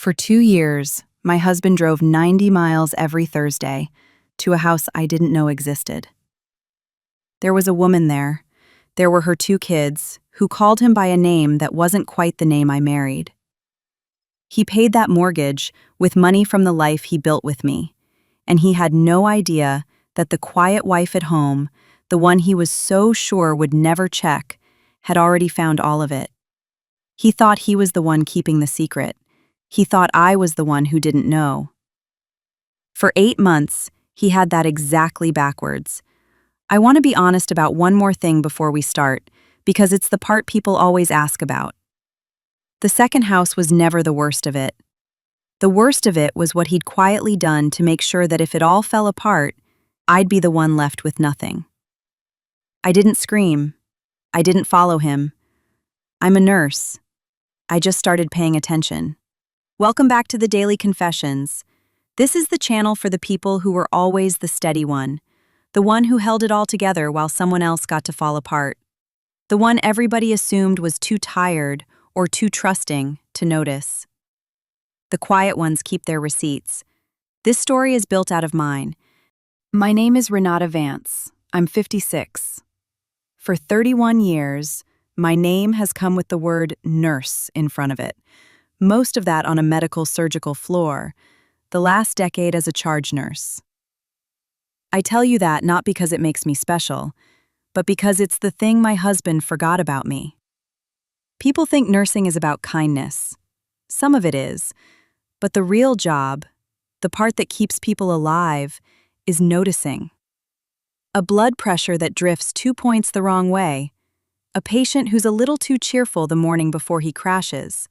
For 2 years, my husband drove 90 miles every Thursday to a house I didn't know existed. There was a woman there. There were her 2 kids, who called him by a name that wasn't quite the name I married. He paid that mortgage with money from the life he built with me, and he had no idea that the quiet wife at home, the one he was so sure would never check, had already found all of it. He thought he was the one keeping the secret. He thought I was the one who didn't know. For 8 months, he had that exactly backwards. I want to be honest about one more thing before we start, because it's the part people always ask about. The second house was never the worst of it. The worst of it was what he'd quietly done to make sure that if it all fell apart, I'd be the one left with nothing. I didn't scream. I didn't follow him. I'm a nurse. I just started paying attention. Welcome back to the Daily Confessions. This is the channel for the people who were always the steady one, the one who held it all together while someone else got to fall apart, the one everybody assumed was too tired or too trusting to notice. The quiet ones keep their receipts. This story is built out of mine. My name is Renata Vance. I'm 56. For 31 years, my name has come with the word nurse in front of it. Most of that on a medical surgical floor, the last decade as a charge nurse. I tell you that not because it makes me special, but because it's the thing my husband forgot about me. People think nursing is about kindness. Some of it is, but the real job, the part that keeps people alive, is noticing. A blood pressure that drifts 2 points the wrong way, a patient who's a little too cheerful the morning before he crashes,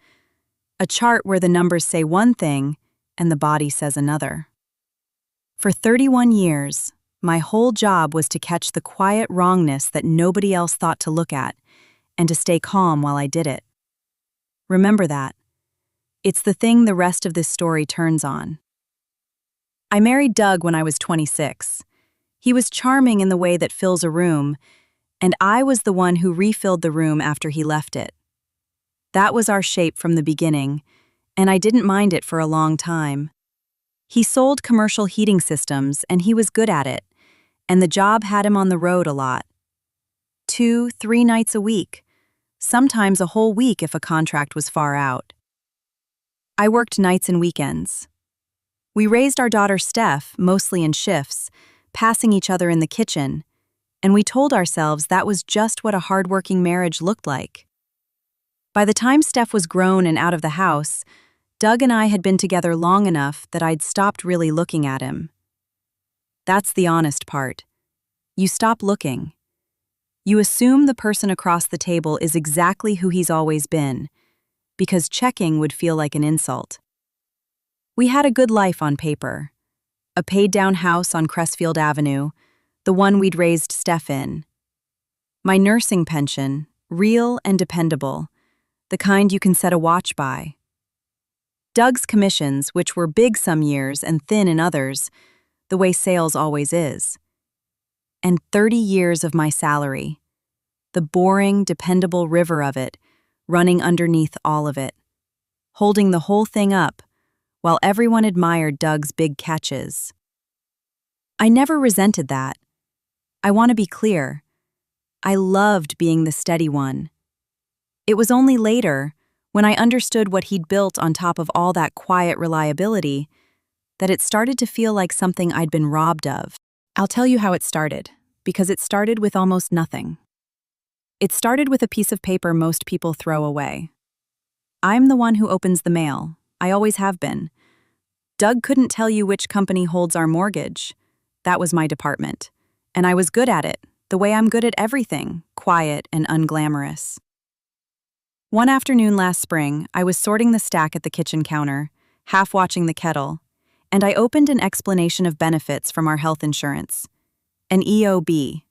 a chart where the numbers say one thing and the body says another. For 31 years, my whole job was to catch the quiet wrongness that nobody else thought to look at, and to stay calm while I did it. Remember that. It's the thing the rest of this story turns on. I married Doug when I was 26. He was charming in the way that fills a room, and I was the one who refilled the room after he left it. That was our shape from the beginning, and I didn't mind it for a long time. He sold commercial heating systems, and he was good at it, and the job had him on the road a lot. 2-3 nights a week, sometimes a whole week if a contract was far out. I worked nights and weekends. We raised our daughter Steph, mostly in shifts, passing each other in the kitchen, and we told ourselves that was just what a hardworking marriage looked like. By the time Steph was grown and out of the house, Doug and I had been together long enough that I'd stopped really looking at him. That's the honest part. You stop looking. You assume the person across the table is exactly who he's always been, because checking would feel like an insult. We had a good life on paper. A paid-down house on Crestfield Avenue, the one we'd raised Steph in. My nursing pension, real and dependable, the kind you can set a watch by. Doug's commissions, which were big some years and thin in others, the way sales always is. And 30 years of my salary, the boring, dependable river of it, running underneath all of it, holding the whole thing up, while everyone admired Doug's big catches. I never resented that. I want to be clear. I loved being the steady one. It was only later, when I understood what he'd built on top of all that quiet reliability, that it started to feel like something I'd been robbed of. I'll tell you how it started, because it started with almost nothing. It started with a piece of paper most people throw away. I'm the one who opens the mail. I always have been. Doug couldn't tell you which company holds our mortgage. That was my department. And I was good at it, the way I'm good at everything, quiet and unglamorous. One afternoon last spring, I was sorting the stack at the kitchen counter, half watching the kettle, and I opened an explanation of benefits from our health insurance. An EOB.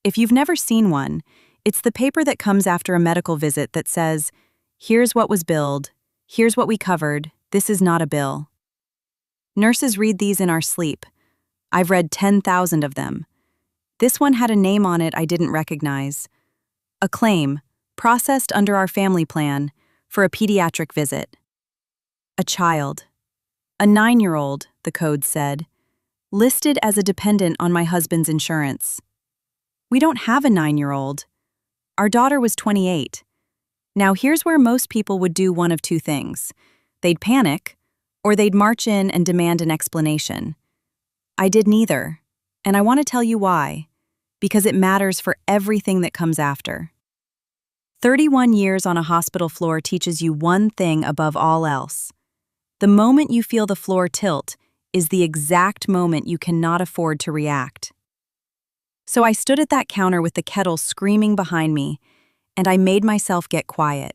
If you've never seen one, it's the paper that comes after a medical visit that says, "Here's what was billed, here's what we covered, this is not a bill." Nurses read these in our sleep. I've read 10,000 of them. This one had a name on it I didn't recognize. A claim, processed under our family plan, for a pediatric visit. A child. A 9-year-old, the code said, listed as a dependent on my husband's insurance. We don't have a 9-year-old. Our daughter was 28. Now here's where most people would do one of two things. They'd panic, or they'd march in and demand an explanation. I did neither, and I want to tell you why, because it matters for everything that comes after. 31 years on a hospital floor teaches you one thing above all else. The moment you feel the floor tilt is the exact moment you cannot afford to react. So I stood at that counter with the kettle screaming behind me, and I made myself get quiet.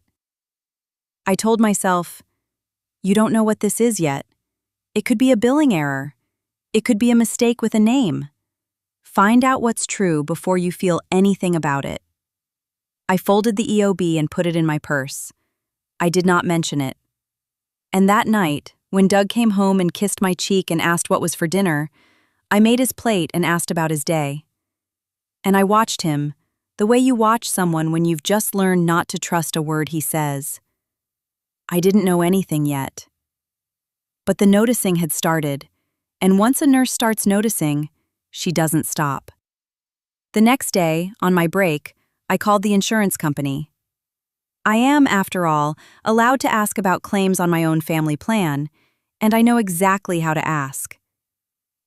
I told myself, you don't know what this is yet. It could be a billing error. It could be a mistake with a name. Find out what's true before you feel anything about it. I folded the EOB and put it in my purse. I did not mention it. And that night, when Doug came home and kissed my cheek and asked what was for dinner, I made his plate and asked about his day. And I watched him, the way you watch someone when you've just learned not to trust a word he says. I didn't know anything yet. But the noticing had started, and once a nurse starts noticing, she doesn't stop. The next day, on my break, I called the insurance company. I am, after all, allowed to ask about claims on my own family plan, and I know exactly how to ask.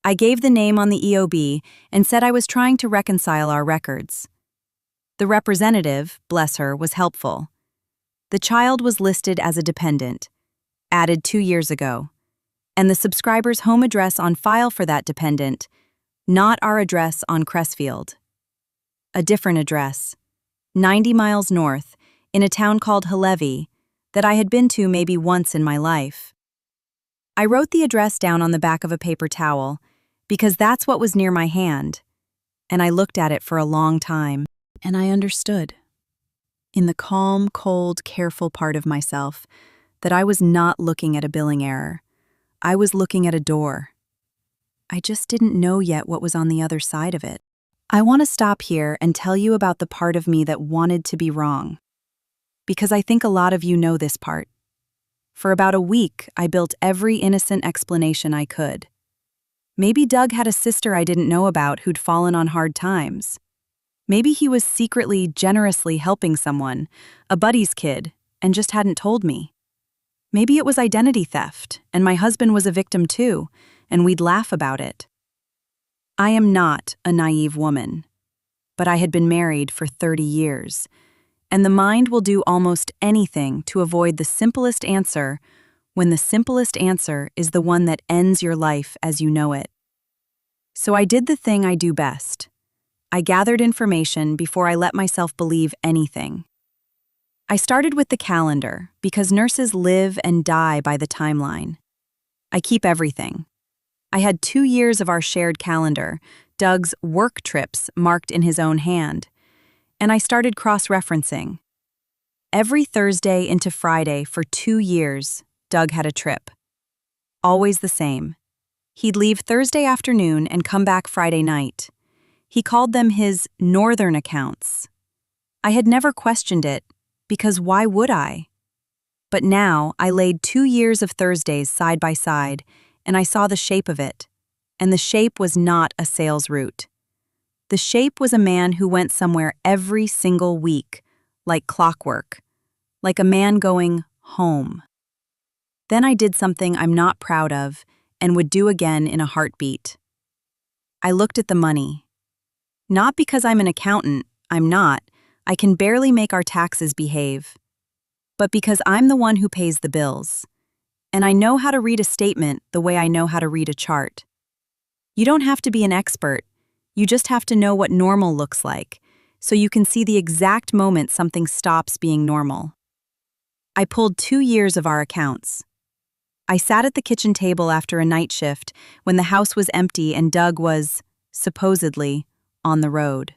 I gave the name on the EOB and said I was trying to reconcile our records. The representative, bless her, was helpful. The child was listed as a dependent, added 2 years ago, and the subscriber's home address on file for that dependent, not our address on Crestfield. A different address, 90 miles north, in a town called Halevy, that I had been to maybe once in my life. I wrote the address down on the back of a paper towel, because that's what was near my hand, and I looked at it for a long time, and I understood, in the calm, cold, careful part of myself, that I was not looking at a billing error. I was looking at a door. I just didn't know yet what was on the other side of it. I want to stop here and tell you about the part of me that wanted to be wrong. Because I think a lot of you know this part. For about a week, I built every innocent explanation I could. Maybe Doug had a sister I didn't know about who'd fallen on hard times. Maybe he was secretly, generously helping someone, a buddy's kid, and just hadn't told me. Maybe it was identity theft, and my husband was a victim too, and we'd laugh about it. I am not a naive woman, but I had been married for 30 years, and the mind will do almost anything to avoid the simplest answer when the simplest answer is the one that ends your life as you know it. So I did the thing I do best. I gathered information before I let myself believe anything. I started with the calendar because nurses live and die by the timeline. I keep everything. I had 2 years of our shared calendar, Doug's work trips marked in his own hand, and I started cross-referencing. Every Thursday into Friday for 2 years, Doug had a trip. Always the same. He'd leave Thursday afternoon and come back Friday night. He called them his northern accounts. I had never questioned it, because why would I? But now I laid 2 years of Thursdays side by side, and I saw the shape of it. And the shape was not a sales route. The shape was a man who went somewhere every single week, like clockwork, like a man going home. Then I did something I'm not proud of and would do again in a heartbeat. I looked at the money. Not because I'm an accountant, I'm not. I can barely make our taxes behave. But because I'm the one who pays the bills. And I know how to read a statement the way I know how to read a chart. You don't have to be an expert. You just have to know what normal looks like, so you can see the exact moment something stops being normal. I pulled 2 years of our accounts. I sat at the kitchen table after a night shift when the house was empty and Doug was, supposedly, on the road.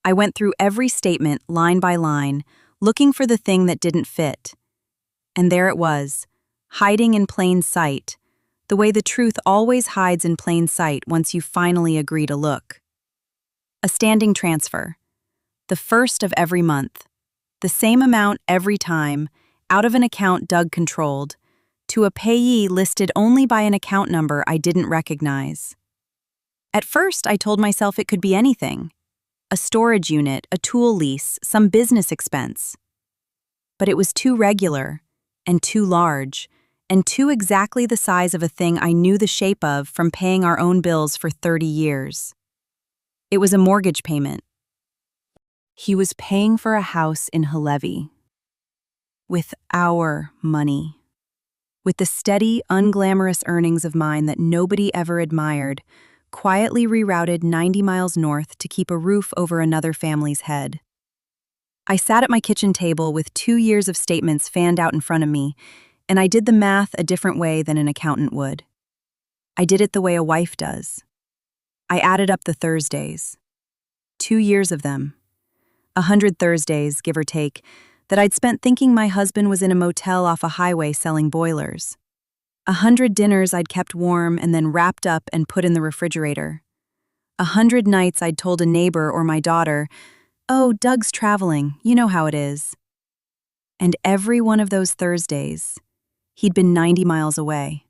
I went through every statement, line by line, looking for the thing that didn't fit. And there it was, hiding in plain sight, the way the truth always hides in plain sight once you finally agree to look. A standing transfer. The first of every month. The same amount every time, out of an account Doug controlled, to a payee listed only by an account number I didn't recognize. At first, I told myself it could be anything: a storage unit, a tool lease, some business expense. But it was too regular, and too large, and too exactly the size of a thing I knew the shape of from paying our own bills for 30 years. It was a mortgage payment. He was paying for a house in Halevy. With our money. With the steady, unglamorous earnings of mine that nobody ever admired, quietly rerouted 90 miles north to keep a roof over another family's head. I sat at my kitchen table with 2 years of statements fanned out in front of me, and I did the math a different way than an accountant would. I did it the way a wife does. I added up the Thursdays. 2 years of them. 100 Thursdays, give or take, that I'd spent thinking my husband was in a motel off a highway selling boilers. 100 dinners I'd kept warm and then wrapped up and put in the refrigerator. 100 nights I'd told a neighbor or my daughter, "Oh, Doug's traveling, you know how it is." And every one of those Thursdays, he'd been 90 miles away.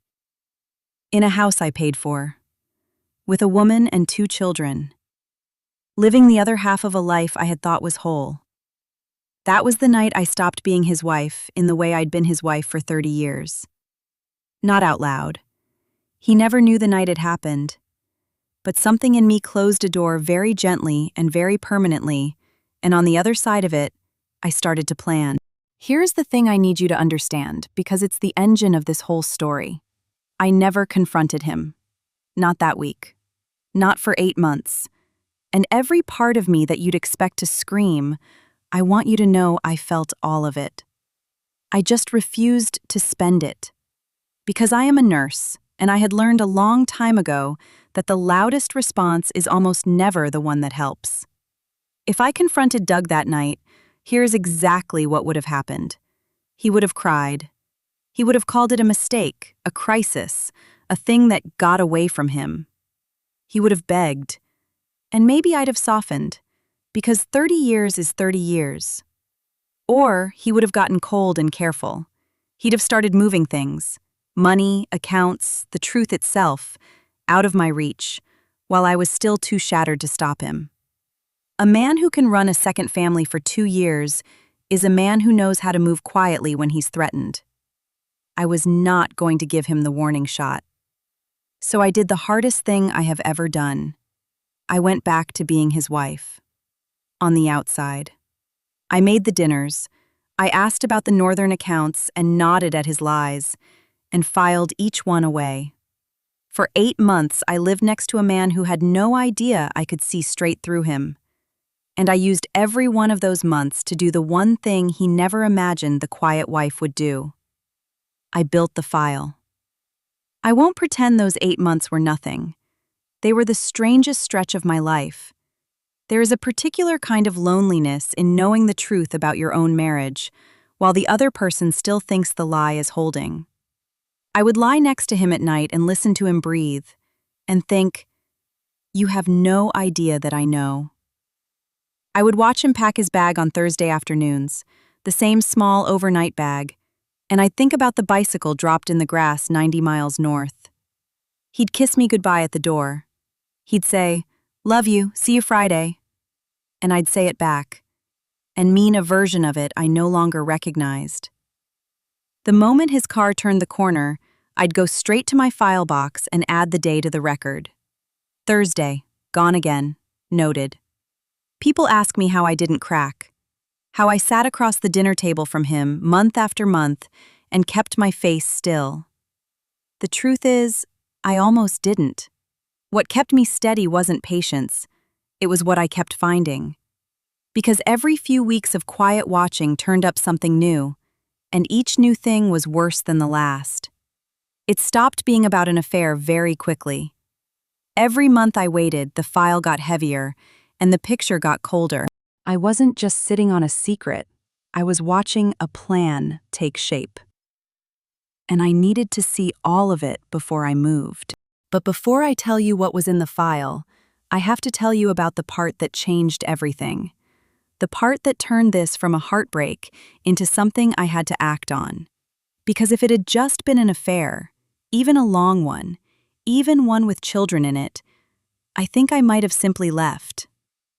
In a house I paid for. With a woman and 2 children. Living the other half of a life I had thought was whole. That was the night I stopped being his wife in the way I'd been his wife for 30 years. Not out loud. He never knew the night it happened. But something in me closed a door very gently and very permanently, and on the other side of it, I started to plan. Here's the thing I need you to understand, because it's the engine of this whole story. I never confronted him. Not that week. Not for 8 months. And every part of me that you'd expect to scream, I want you to know I felt all of it. I just refused to spend it. Because I am a nurse, and I had learned a long time ago that the loudest response is almost never the one that helps. If I confronted Doug that night, here's exactly what would have happened. He would have cried. He would have called it a mistake, a crisis, a thing that got away from him. He would have begged. And maybe I'd have softened, because 30 years is 30 years. Or he would have gotten cold and careful. He'd have started moving things, money, accounts, the truth itself, out of my reach, while I was still too shattered to stop him. A man who can run a second family for 2 years is a man who knows how to move quietly when he's threatened. I was not going to give him the warning shot. So I did the hardest thing I have ever done. I went back to being his wife. On the outside. I made the dinners. I asked about the northern accounts and nodded at his lies, and filed each one away. For 8 months, I lived next to a man who had no idea I could see straight through him. And I used every one of those months to do the one thing he never imagined the quiet wife would do. I built the file. I won't pretend those 8 months were nothing. They were the strangest stretch of my life. There is a particular kind of loneliness in knowing the truth about your own marriage, while the other person still thinks the lie is holding. I would lie next to him at night and listen to him breathe, and think, "You have no idea that I know." I would watch him pack his bag on Thursday afternoons, the same small overnight bag, and I'd think about the bicycle dropped in the grass 90 miles north. He'd kiss me goodbye at the door. He'd say, "Love you, see you Friday." And I'd say it back, and mean a version of it I no longer recognized. The moment his car turned the corner, I'd go straight to my file box and add the day to the record. Thursday, gone again, noted. People ask me how I didn't crack, how I sat across the dinner table from him month after month and kept my face still. The truth is, I almost didn't. What kept me steady wasn't patience, it was what I kept finding. Because every few weeks of quiet watching turned up something new, and each new thing was worse than the last. It stopped being about an affair very quickly. Every month I waited, the file got heavier, and the picture got colder. I wasn't just sitting on a secret, I was watching a plan take shape. And I needed to see all of it before I moved. But before I tell you what was in the file, I have to tell you about the part that changed everything. The part that turned this from a heartbreak into something I had to act on. Because if it had just been an affair, even a long one, even one with children in it, I think I might have simply left,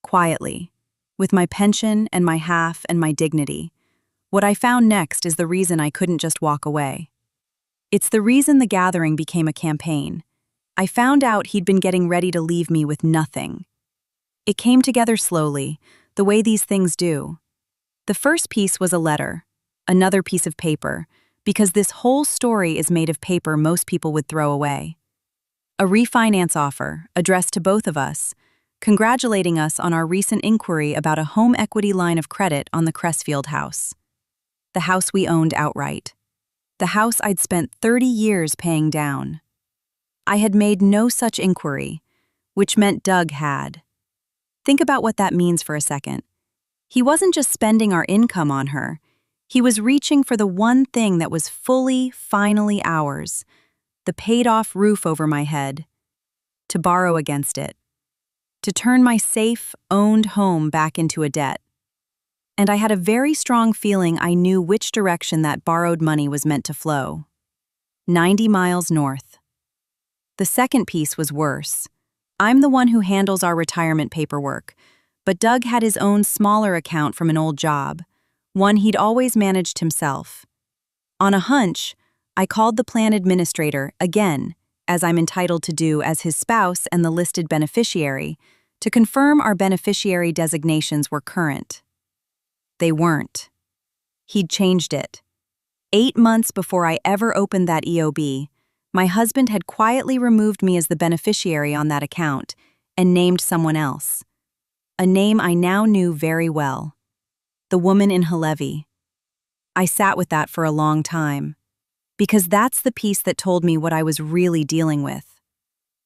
quietly, with my pension and my half and my dignity. What I found next is the reason I couldn't just walk away. It's the reason the gathering became a campaign. I found out he'd been getting ready to leave me with nothing. It came together slowly, the way these things do. The first piece was a letter, another piece of paper, because this whole story is made of paper most people would throw away. A refinance offer, addressed to both of us, congratulating us on our recent inquiry about a home equity line of credit on the Cressfield house. The house we owned outright. The house I'd spent 30 years paying down. I had made no such inquiry, which meant Doug had. Think about what that means for a second. He wasn't just spending our income on her. He was reaching for the one thing that was fully, finally ours, the paid-off roof over my head, to borrow against it, to turn my safe, owned home back into a debt. And I had a very strong feeling I knew which direction that borrowed money was meant to flow. 90 miles north. The second piece was worse. I'm the one who handles our retirement paperwork, but Doug had his own smaller account from an old job, one he'd always managed himself. On a hunch, I called the plan administrator, again, as I'm entitled to do as his spouse and the listed beneficiary, to confirm our beneficiary designations were current. They weren't. He'd changed it. 8 months before I ever opened that EOB, my husband had quietly removed me as the beneficiary on that account and named someone else. A name I now knew very well. The woman in Halevy. I sat with that for a long time, because that's the piece that told me what I was really dealing with.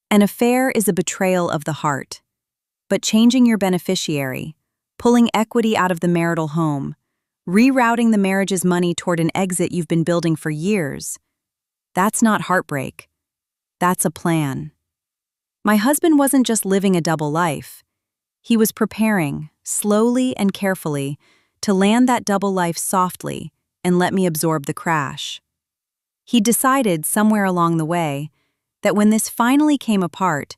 An affair is a betrayal of the heart, but changing your beneficiary, pulling equity out of the marital home, rerouting the marriage's money toward an exit you've been building for years, that's not heartbreak. That's a plan. My husband wasn't just living a double life. He was preparing, slowly and carefully, to land that double life softly and let me absorb the crash. He decided somewhere along the way that when this finally came apart,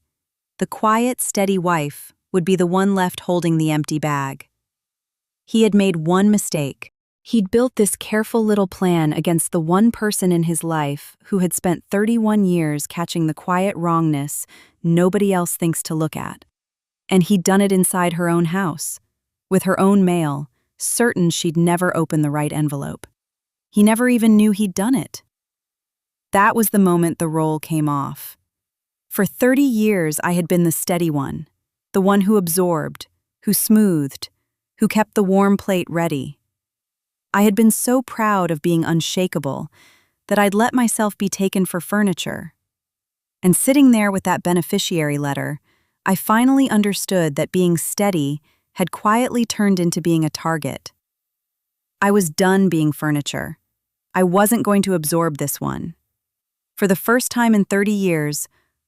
the quiet, steady wife would be the one left holding the empty bag. He had made one mistake. He'd built this careful little plan against the one person in his life who had spent 31 years catching the quiet wrongness nobody else thinks to look at. And he'd done it inside her own house, with her own mail, certain she'd never open the right envelope. He never even knew he'd done it. That was the moment the roll came off. For 30 years I had been the steady one, the one who absorbed, who smoothed, who kept the warm plate ready. I had been so proud of being unshakable that I'd let myself be taken for furniture. And sitting there with that beneficiary letter, I finally understood that being steady had quietly turned into being a target. I was done being furniture. I wasn't going to absorb this one. For the first time in 30 years,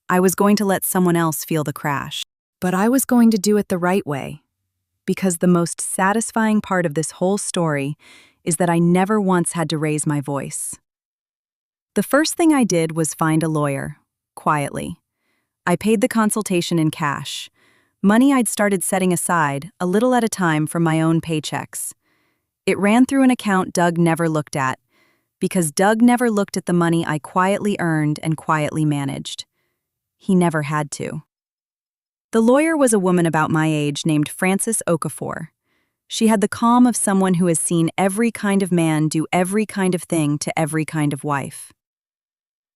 I was going to let someone else feel the crash. But I was going to do it the right way, because the most satisfying part of this whole story is that I never once had to raise my voice. The first thing I did was find a lawyer, quietly. I paid the consultation in cash, money I'd started setting aside, a little at a time, from my own paychecks. It ran through an account Doug never looked at, because Doug never looked at the money I quietly earned and quietly managed. He never had to. The lawyer was a woman about my age named Frances Okafor. She had the calm of someone who has seen every kind of man do every kind of thing to every kind of wife.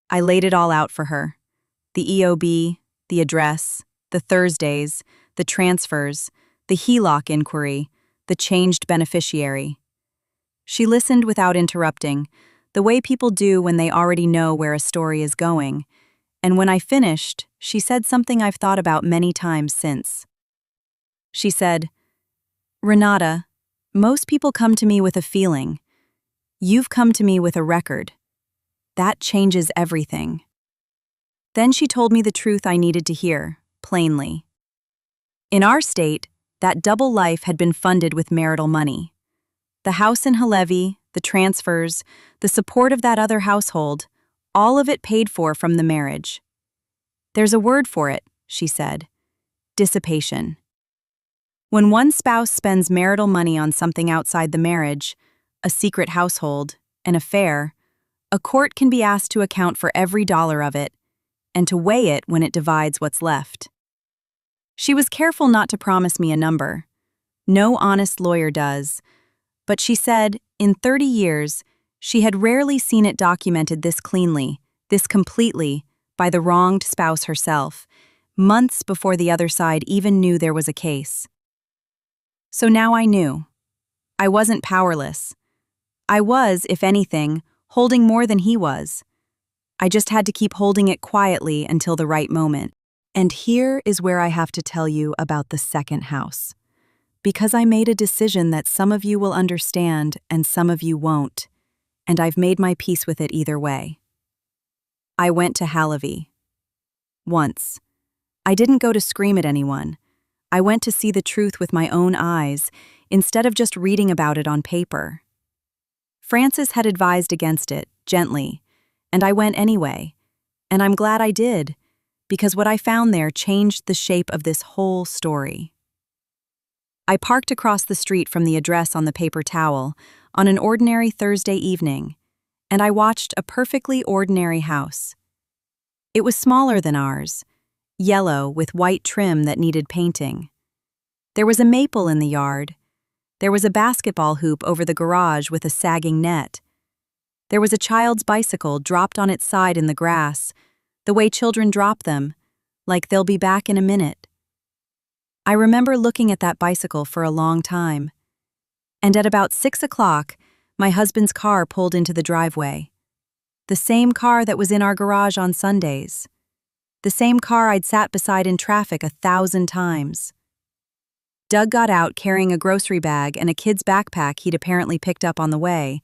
I laid it all out for her. The EOB, the address, the Thursdays, the transfers, the HELOC inquiry, the changed beneficiary. She listened without interrupting, the way people do when they already know where a story is going, and when I finished, she said something I've thought about many times since. She said, "Renata, most people come to me with a feeling. You've come to me with a record. That changes everything." Then she told me the truth I needed to hear, plainly. In our state, that double life had been funded with marital money. The house in Halevy, the transfers, the support of that other household, all of it paid for from the marriage. "There's a word for it," she said. "Dissipation." When one spouse spends marital money on something outside the marriage, a secret household, an affair, a court can be asked to account for every dollar of it and to weigh it when it divides what's left. She was careful not to promise me a number. No honest lawyer does. But she said, in 30 years, she had rarely seen it documented this cleanly, this completely, by the wronged spouse herself, months before the other side even knew there was a case. So now I knew. I wasn't powerless. I was, if anything, holding more than he was. I just had to keep holding it quietly until the right moment. And here is where I have to tell you about the second house. Because I made a decision that some of you will understand and some of you won't, and I've made my peace with it either way. I went to Halevy. Once. I didn't go to scream at anyone. I went to see the truth with my own eyes, instead of just reading about it on paper. Francis had advised against it, gently, and I went anyway. And I'm glad I did, because what I found there changed the shape of this whole story. I parked across the street from the address on the paper towel on an ordinary Thursday evening, and I watched a perfectly ordinary house. It was smaller than ours, yellow with white trim that needed painting. There was a maple in the yard. There was a basketball hoop over the garage with a sagging net. There was a child's bicycle dropped on its side in the grass, the way children drop them, like they'll be back in a minute. I remember looking at that bicycle for a long time. And at about 6 o'clock, my husband's car pulled into the driveway. The same car that was in our garage on Sundays. The same car I'd sat beside in traffic 1,000 times. Doug got out carrying a grocery bag and a kid's backpack he'd apparently picked up on the way,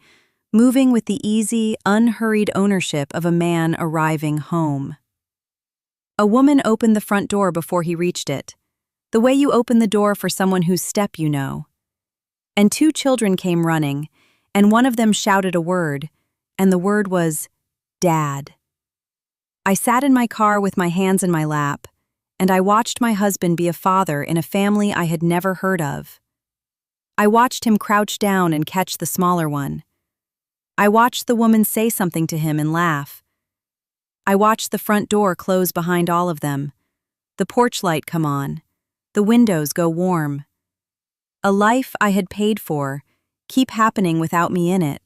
moving with the easy, unhurried ownership of a man arriving home. A woman opened the front door before he reached it, the way you open the door for someone whose step you know. And 2 children came running, and one of them shouted a word, and the word was, "Dad." I sat in my car with my hands in my lap, and I watched my husband be a father in a family I had never heard of. I watched him crouch down and catch the smaller one. I watched the woman say something to him and laugh. I watched the front door close behind all of them, the porch light come on, the windows go warm. A life I had paid for keep happening without me in it.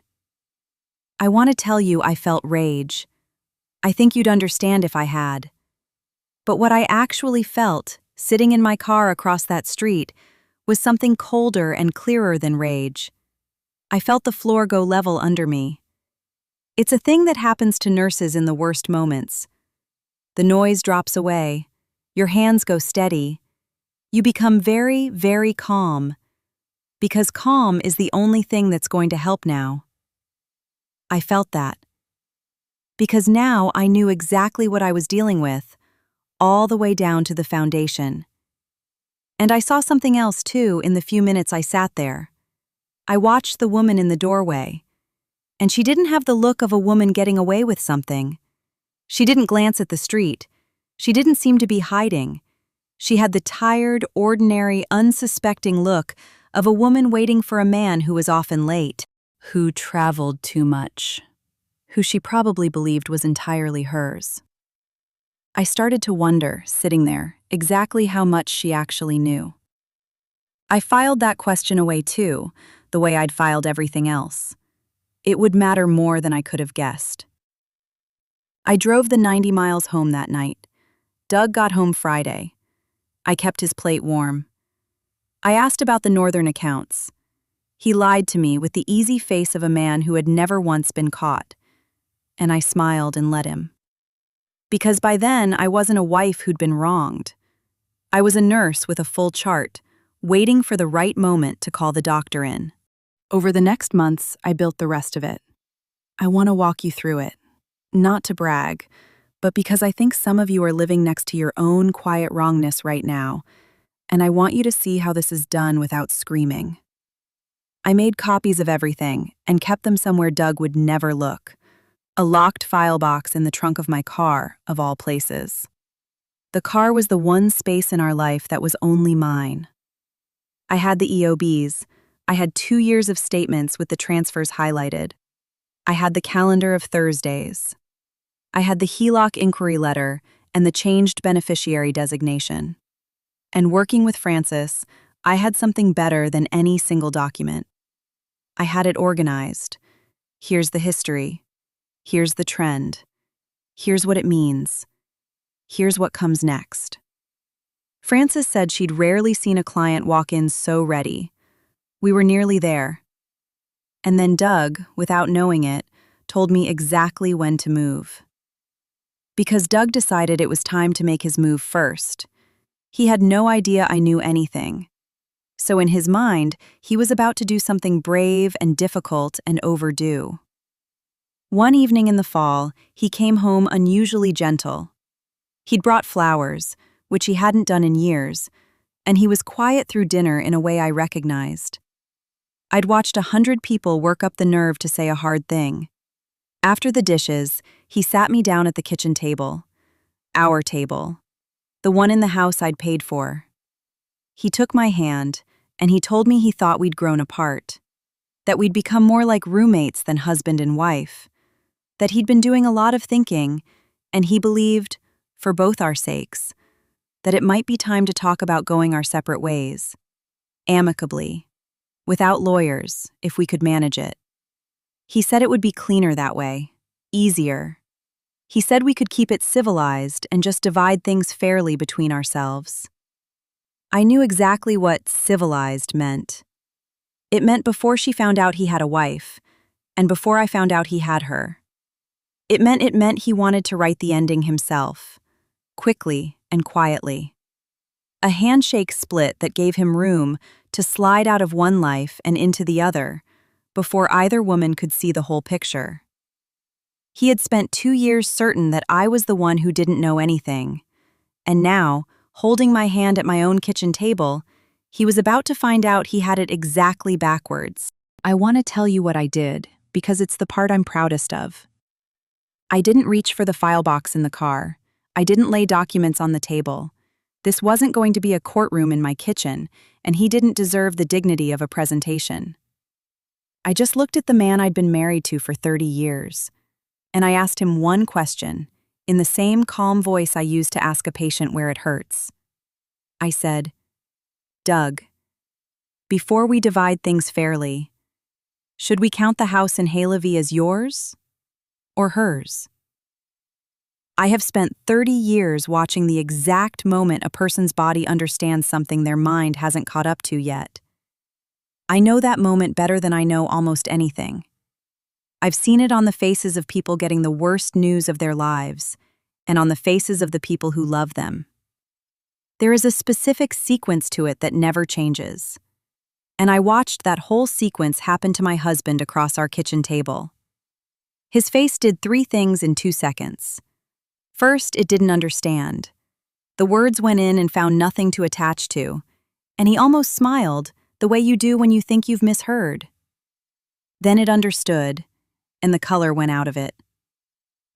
I want to tell you I felt rage. I think you'd understand if I had. But what I actually felt, sitting in my car across that street, was something colder and clearer than rage. I felt the floor go level under me. It's a thing that happens to nurses in the worst moments. The noise drops away. Your hands go steady. You become very, very calm. Because calm is the only thing that's going to help now. I felt that. Because now I knew exactly what I was dealing with, all the way down to the foundation. And I saw something else, too, in the few minutes I sat there. I watched the woman in the doorway, and she didn't have the look of a woman getting away with something. She didn't glance at the street. She didn't seem to be hiding. She had the tired, ordinary, unsuspecting look of a woman waiting for a man who was often late, who traveled too much, who she probably believed was entirely hers. I started to wonder, sitting there, exactly how much she actually knew. I filed that question away too, the way I'd filed everything else. It would matter more than I could have guessed. I drove the 90 miles home that night. Doug got home Friday. I kept his plate warm. I asked about the northern accounts. He lied to me with the easy face of a man who had never once been caught. And I smiled and let him. Because by then, I wasn't a wife who'd been wronged. I was a nurse with a full chart, waiting for the right moment to call the doctor in. Over the next months, I built the rest of it. I want to walk you through it. Not to brag, but because I think some of you are living next to your own quiet wrongness right now, and I want you to see how this is done without screaming. I made copies of everything and kept them somewhere Doug would never look. A locked file box in the trunk of my car, of all places. The car was the one space in our life that was only mine. I had the EOBs. I had 2 years of statements with the transfers highlighted. I had the calendar of Thursdays. I had the HELOC inquiry letter and the changed beneficiary designation. And working with Francis, I had something better than any single document. I had it organized. Here's the history. Here's the trend. Here's what it means. Here's what comes next. Francis said she'd rarely seen a client walk in so ready. We were nearly there. And then Doug, without knowing it, told me exactly when to move. Because Doug decided it was time to make his move first. He had no idea I knew anything. So in his mind, he was about to do something brave and difficult and overdue. One evening in the fall, he came home unusually gentle. He'd brought flowers, which he hadn't done in years, and he was quiet through dinner in a way I recognized. I'd watched 100 people work up the nerve to say a hard thing. After the dishes, he sat me down at the kitchen table. Our table. The one in the house I'd paid for. He took my hand, and he told me he thought we'd grown apart. That we'd become more like roommates than husband and wife. That he'd been doing a lot of thinking, and he believed, for both our sakes, that it might be time to talk about going our separate ways. Amicably. Without lawyers, if we could manage it. He said it would be cleaner that way. Easier. He said we could keep it civilized and just divide things fairly between ourselves. I knew exactly what civilized meant. It meant before she found out he had a wife, and before I found out he had her. It meant he wanted to write the ending himself, quickly and quietly. A handshake split that gave him room to slide out of one life and into the other, before either woman could see the whole picture. He had spent 2 years certain that I was the one who didn't know anything, and now, holding my hand at my own kitchen table, he was about to find out he had it exactly backwards. I want to tell you what I did, because it's the part I'm proudest of. I didn't reach for the file box in the car. I didn't lay documents on the table. This wasn't going to be a courtroom in my kitchen, and he didn't deserve the dignity of a presentation. I just looked at the man I'd been married to for 30 years, and I asked him one question, in the same calm voice I use to ask a patient where it hurts. I said, "Doug, before we divide things fairly, should we count the house in Halevy as yours or hers?" I have spent 30 years watching the exact moment a person's body understands something their mind hasn't caught up to yet. I know that moment better than I know almost anything. I've seen it on the faces of people getting the worst news of their lives, and on the faces of the people who love them. There is a specific sequence to it that never changes. And I watched that whole sequence happen to my husband across our kitchen table. His face did 3 things in 2 seconds. First, it didn't understand. The words went in and found nothing to attach to, and he almost smiled, the way you do when you think you've misheard. Then it understood, and the color went out of it.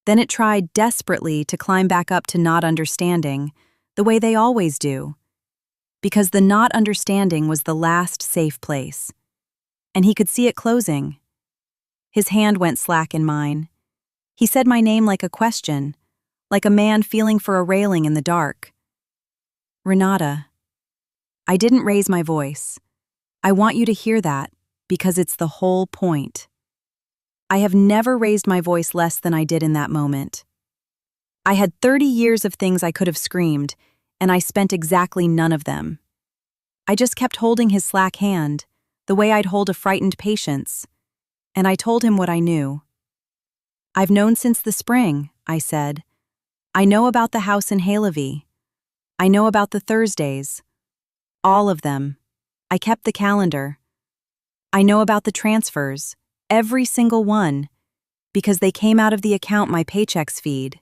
Then it tried desperately to climb back up to not understanding, the way they always do, because the not understanding was the last safe place, and he could see it closing. His hand went slack in mine. He said my name like a question, like a man feeling for a railing in the dark. "Renata." I didn't raise my voice. I want you to hear that, because it's the whole point. I have never raised my voice less than I did in that moment. I had 30 years of things I could have screamed, and I spent exactly none of them. I just kept holding his slack hand, the way I'd hold a frightened patient's, and I told him what I knew. "I've known since the spring," I said. "I know about the house in Halevy. I know about the Thursdays. All of them. I kept the calendar. I know about the transfers, every single one, because they came out of the account my paychecks feed.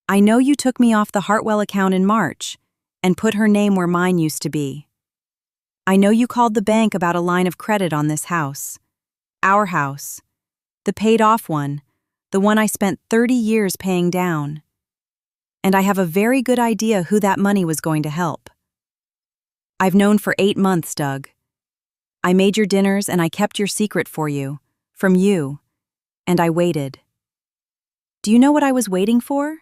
I know you took me off the Hartwell account in March and put her name where mine used to be. I know you called the bank about a line of credit on this house. Our house. The paid-off one. The one I spent 30 years paying down. And I have a very good idea who that money was going to help. I've known for 8 months, Doug. I made your dinners and I kept your secret for you, from you, and I waited. Do you know what I was waiting for?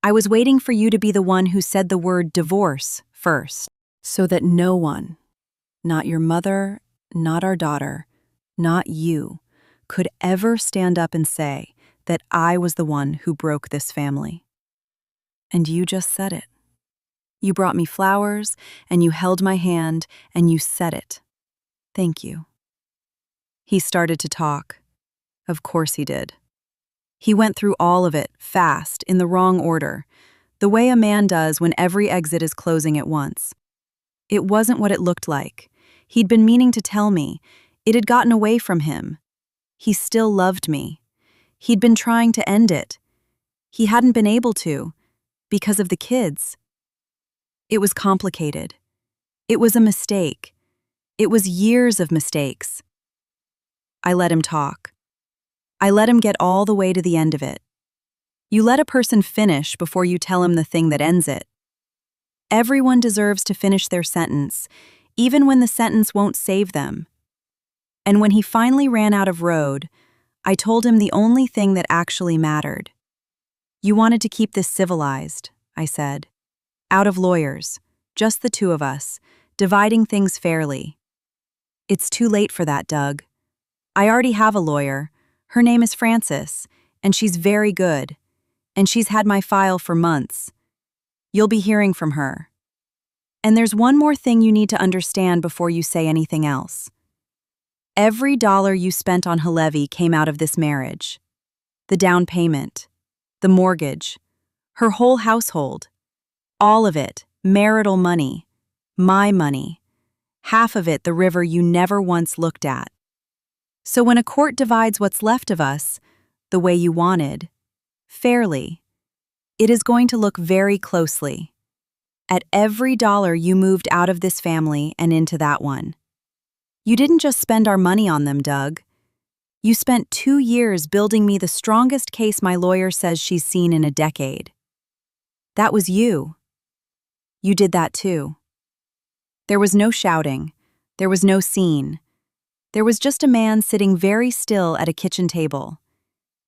I was waiting for you to be the one who said the word divorce first, so that no one, not your mother, not our daughter, not you, could ever stand up and say that I was the one who broke this family. And you just said it. You brought me flowers, and you held my hand, and you said it. Thank you. He started to talk. Of course he did. He went through all of it, fast, in the wrong order, the way a man does when every exit is closing at once. It wasn't what it looked like. He'd been meaning to tell me. It had gotten away from him. He still loved me. He'd been trying to end it. He hadn't been able to, because of the kids. It was complicated. It was a mistake. It was years of mistakes. I let him talk. I let him get all the way to the end of it. You let a person finish before you tell him the thing that ends it. Everyone deserves to finish their sentence, even when the sentence won't save them. And when he finally ran out of road, I told him the only thing that actually mattered. You wanted to keep this civilized, I said. Out of lawyers, just the two of us, dividing things fairly. It's too late for that, Doug. I already have a lawyer. Her name is Frances, and she's very good. And she's had my file for months. You'll be hearing from her. And there's one more thing you need to understand before you say anything else. Every dollar you spent on Halevy came out of this marriage. The down payment, the mortgage, her whole household. All of it, marital money, my money. Half of it the river you never once looked at. So when a court divides what's left of us, the way you wanted, fairly, it is going to look very closely at every dollar you moved out of this family and into that one. You didn't just spend our money on them, Doug. You spent 2 years building me the strongest case my lawyer says she's seen in a decade. That was you. You did that too. There was no shouting. There was no scene. There was just a man sitting very still at a kitchen table,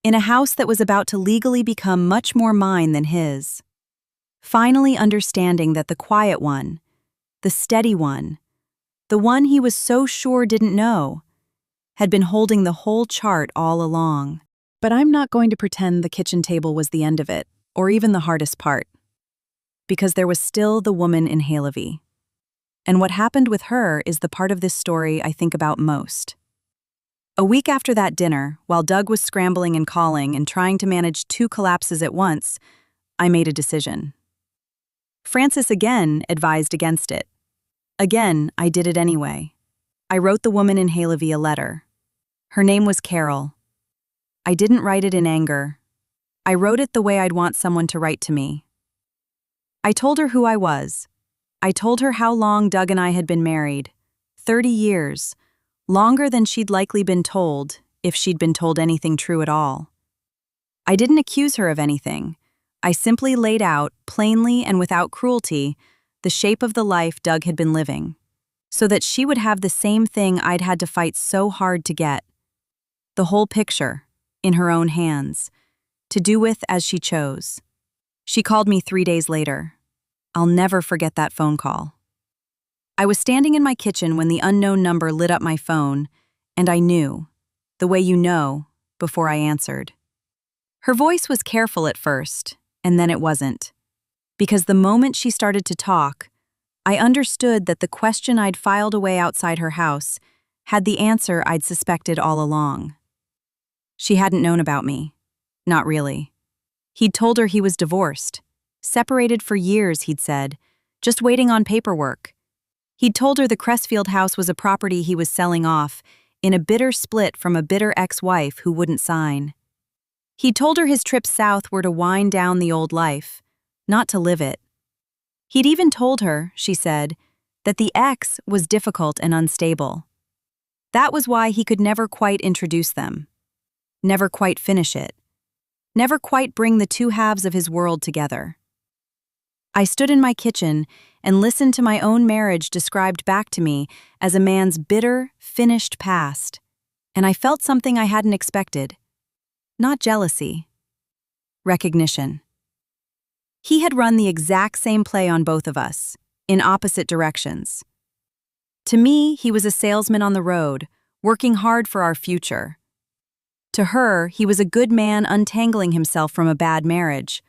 in a house that was about to legally become much more mine than his. Finally understanding that the quiet one, the steady one, the one he was so sure didn't know, had been holding the whole chart all along. But I'm not going to pretend the kitchen table was the end of it, or even the hardest part. Because there was still the woman in Halevy. And what happened with her is the part of this story I think about most. A week after that dinner, while Doug was scrambling and calling and trying to manage 2 collapses at once, I made a decision. Frances again advised against it. Again, I did it anyway. I wrote the woman in Halevy a letter. Her name was Carol. I didn't write it in anger. I wrote it the way I'd want someone to write to me. I told her who I was. I told her how long Doug and I had been married. 30 years. Longer than she'd likely been told, if she'd been told anything true at all. I didn't accuse her of anything. I simply laid out, plainly and without cruelty, the shape of the life Doug had been living, so that she would have the same thing I'd had to fight so hard to get. The whole picture, in her own hands, to do with as she chose. She called me 3 days later. I'll never forget that phone call. I was standing in my kitchen when the unknown number lit up my phone, and I knew, the way you know, before I answered. Her voice was careful at first, and then it wasn't. Because the moment she started to talk, I understood that the question I'd filed away outside her house had the answer I'd suspected all along. She hadn't known about me. Not really. He'd told her he was divorced. Separated for years, he'd said, just waiting on paperwork. He'd told her the Crestfield house was a property he was selling off, in a bitter split from a bitter ex-wife who wouldn't sign. He'd told her his trips south were to wind down the old life, not to live it. He'd even told her, she said, that the ex was difficult and unstable. That was why he could never quite introduce them, never quite finish it, never quite bring the two halves of his world together. I stood in my kitchen and listened to my own marriage described back to me as a man's bitter, finished past, and I felt something I hadn't expected. Not jealousy. Recognition. He had run the exact same play on both of us, in opposite directions. To me, he was a salesman on the road, working hard for our future. To her, he was a good man untangling himself from a bad marriage,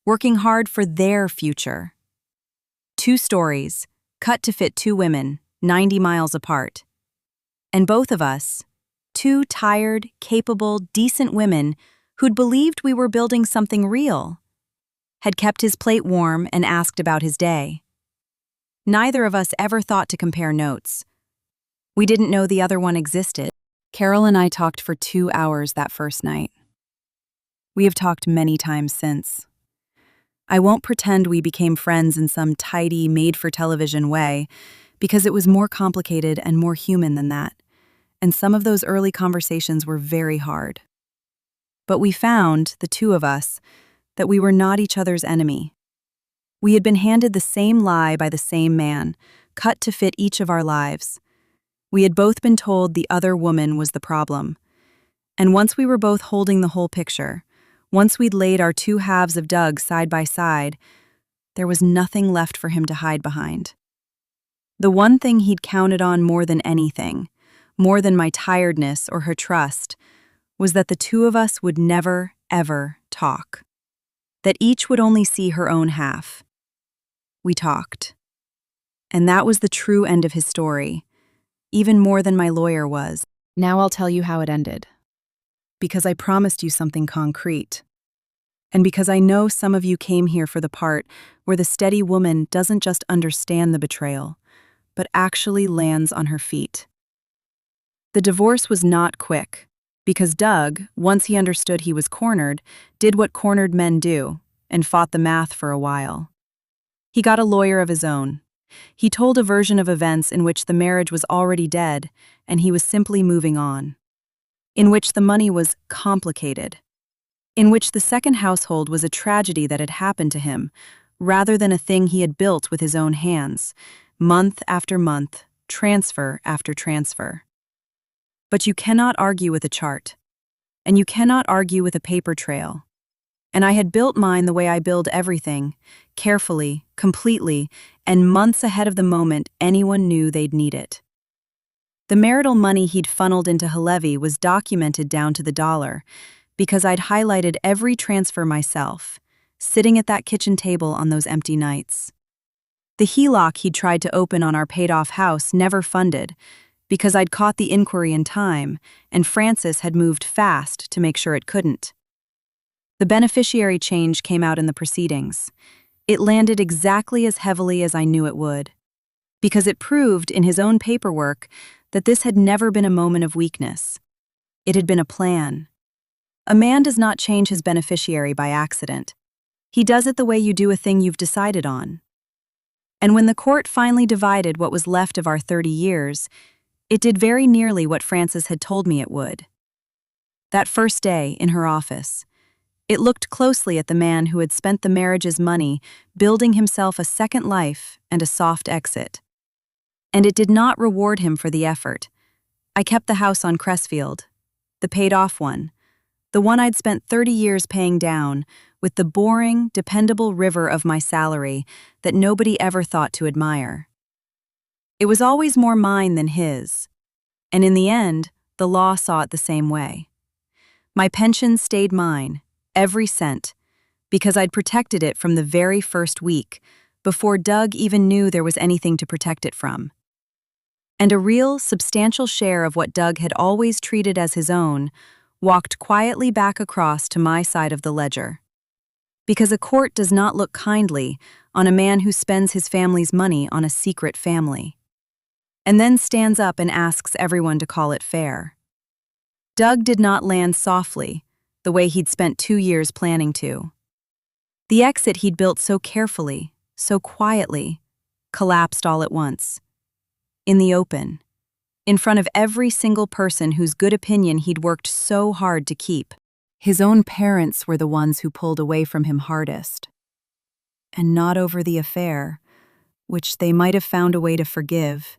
working hard for their future. Two stories, cut to fit two women, 90 miles apart. And both of us, two tired, capable, decent women who'd believed we were building something real, had kept his plate warm and asked about his day. Neither of us ever thought to compare notes. We didn't know the other one existed. Carol and I talked for 2 hours that first night. We have talked many times since. I won't pretend we became friends in some tidy, made-for-television way, because it was more complicated and more human than that, and some of those early conversations were very hard. But we found, the two of us, that we were not each other's enemy. We had been handed the same lie by the same man, cut to fit each of our lives. We had both been told the other woman was the problem. And once we were both holding the whole picture, once we'd laid our two halves of Doug side by side, there was nothing left for him to hide behind. The one thing he'd counted on more than anything, more than my tiredness or her trust, was that the two of us would never, ever talk. That each would only see her own half. We talked. And that was the true end of his story, even more than my lawyer was. Now I'll tell you how it ended. Because I promised you something concrete. And because I know some of you came here for the part where the steady woman doesn't just understand the betrayal, but actually lands on her feet. The divorce was not quick, because Doug, once he understood he was cornered, did what cornered men do, and fought the math for a while. He got a lawyer of his own. He told a version of events in which the marriage was already dead, and he was simply moving on. In which the money was complicated. In which the second household was a tragedy that had happened to him, rather than a thing he had built with his own hands, month after month, transfer after transfer. But you cannot argue with a chart. And you cannot argue with a paper trail. And I had built mine the way I build everything, carefully, completely, and months ahead of the moment anyone knew they'd need it. The marital money he'd funneled into Halevy was documented down to the dollar, because I'd highlighted every transfer myself, sitting at that kitchen table on those empty nights. The HELOC he'd tried to open on our paid-off house never funded, because I'd caught the inquiry in time, and Francis had moved fast to make sure it couldn't. The beneficiary change came out in the proceedings. It landed exactly as heavily as I knew it would, because it proved in his own paperwork that this had never been a moment of weakness. It had been a plan. A man does not change his beneficiary by accident. He does it the way you do a thing you've decided on. And when the court finally divided what was left of our 30 years, it did very nearly what Frances had told me it would. That first day, in her office, it looked closely at the man who had spent the marriage's money building himself a second life and a soft exit. And it did not reward him for the effort. I kept the house on Cressfield, the paid-off one, the one I'd spent 30 years paying down, with the boring, dependable river of my salary that nobody ever thought to admire. It was always more mine than his, and in the end, the law saw it the same way. My pension stayed mine, every cent, because I'd protected it from the very first week, before Doug even knew there was anything to protect it from. And a real, substantial share of what Doug had always treated as his own walked quietly back across to my side of the ledger. Because a court does not look kindly on a man who spends his family's money on a secret family, and then stands up and asks everyone to call it fair. Doug did not land softly, the way he'd spent 2 years planning to. The exit he'd built so carefully, so quietly, collapsed all at once, in the open, in front of every single person whose good opinion he'd worked so hard to keep. His own parents were the ones who pulled away from him hardest. And not over the affair, which they might have found a way to forgive,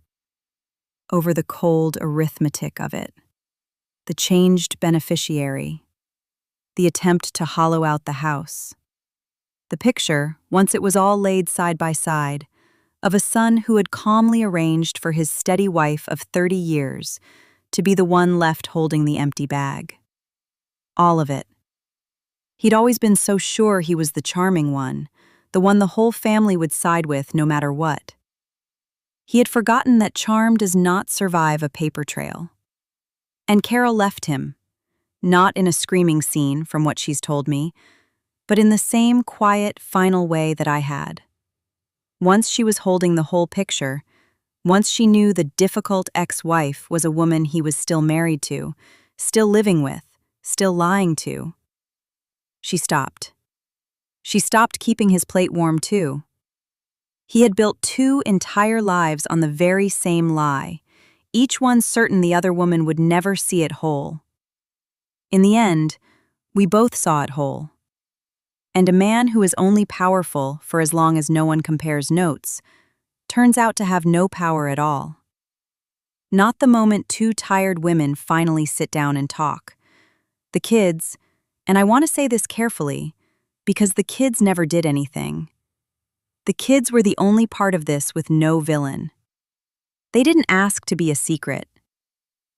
over the cold arithmetic of it, the changed beneficiary, the attempt to hollow out the house. The picture, once it was all laid side by side, of a son who had calmly arranged for his steady wife of 30 years to be the one left holding the empty bag. All of it. He'd always been so sure he was the charming one, the one the whole family would side with no matter what. He had forgotten that charm does not survive a paper trail. And Carol left him, not in a screaming scene from what she's told me, but in the same quiet, final way that I had. Once she was holding the whole picture, once she knew the difficult ex-wife was a woman he was still married to, still living with, still lying to, she stopped. She stopped keeping his plate warm too. He had built 2 entire lives on the very same lie, each one certain the other woman would never see it whole. In the end, we both saw it whole. And a man who is only powerful for as long as no one compares notes turns out to have no power at all. Not the moment 2 tired women finally sit down and talk. The kids, and I want to say this carefully, because the kids never did anything. The kids were the only part of this with no villain. They didn't ask to be a secret.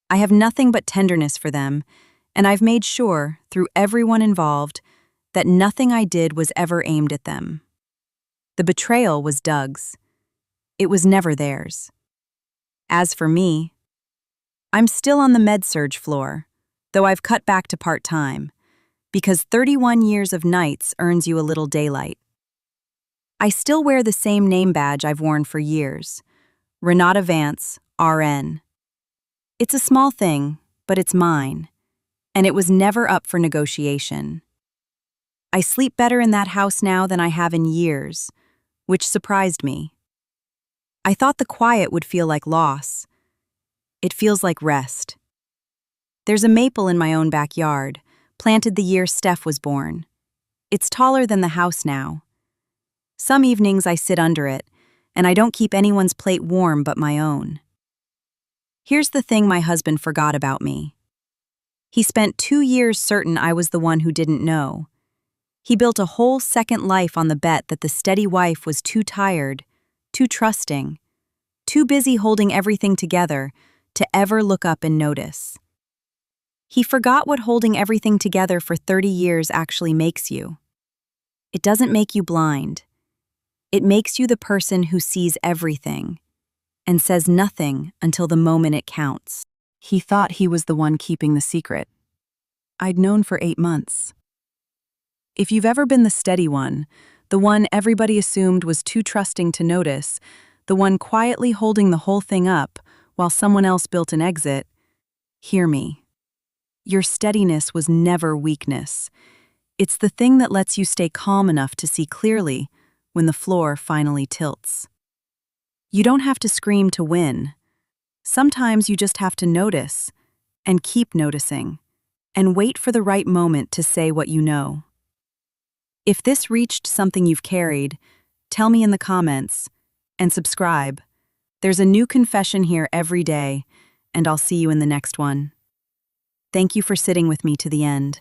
I have nothing but tenderness for them, and I've made sure, through everyone involved, that nothing I did was ever aimed at them. The betrayal was Doug's. It was never theirs. As for me, I'm still on the med-surg floor, though I've cut back to part-time, because 31 years of nights earns you a little daylight. I still wear the same name badge I've worn for years, Renata Vance, RN. It's a small thing, but it's mine, and it was never up for negotiation. I sleep better in that house now than I have in years, which surprised me. I thought the quiet would feel like loss. It feels like rest. There's a maple in my own backyard, planted the year Steph was born. It's taller than the house now. Some evenings I sit under it, and I don't keep anyone's plate warm but my own. Here's the thing my husband forgot about me. He spent 2 years certain I was the one who didn't know. He built a whole second life on the bet that the steady wife was too tired, too trusting, too busy holding everything together to ever look up and notice. He forgot what holding everything together for 30 years actually makes you. It doesn't make you blind. It makes you the person who sees everything and says nothing until the moment it counts. He thought he was the one keeping the secret. I'd known for 8 months. If you've ever been the steady one, the one everybody assumed was too trusting to notice, the one quietly holding the whole thing up while someone else built an exit, hear me. Your steadiness was never weakness. It's the thing that lets you stay calm enough to see clearly when the floor finally tilts. You don't have to scream to win. Sometimes you just have to notice, and keep noticing, and wait for the right moment to say what you know. If this reached something you've carried, tell me in the comments, and subscribe. There's a new confession here every day, and I'll see you in the next one. Thank you for sitting with me to the end.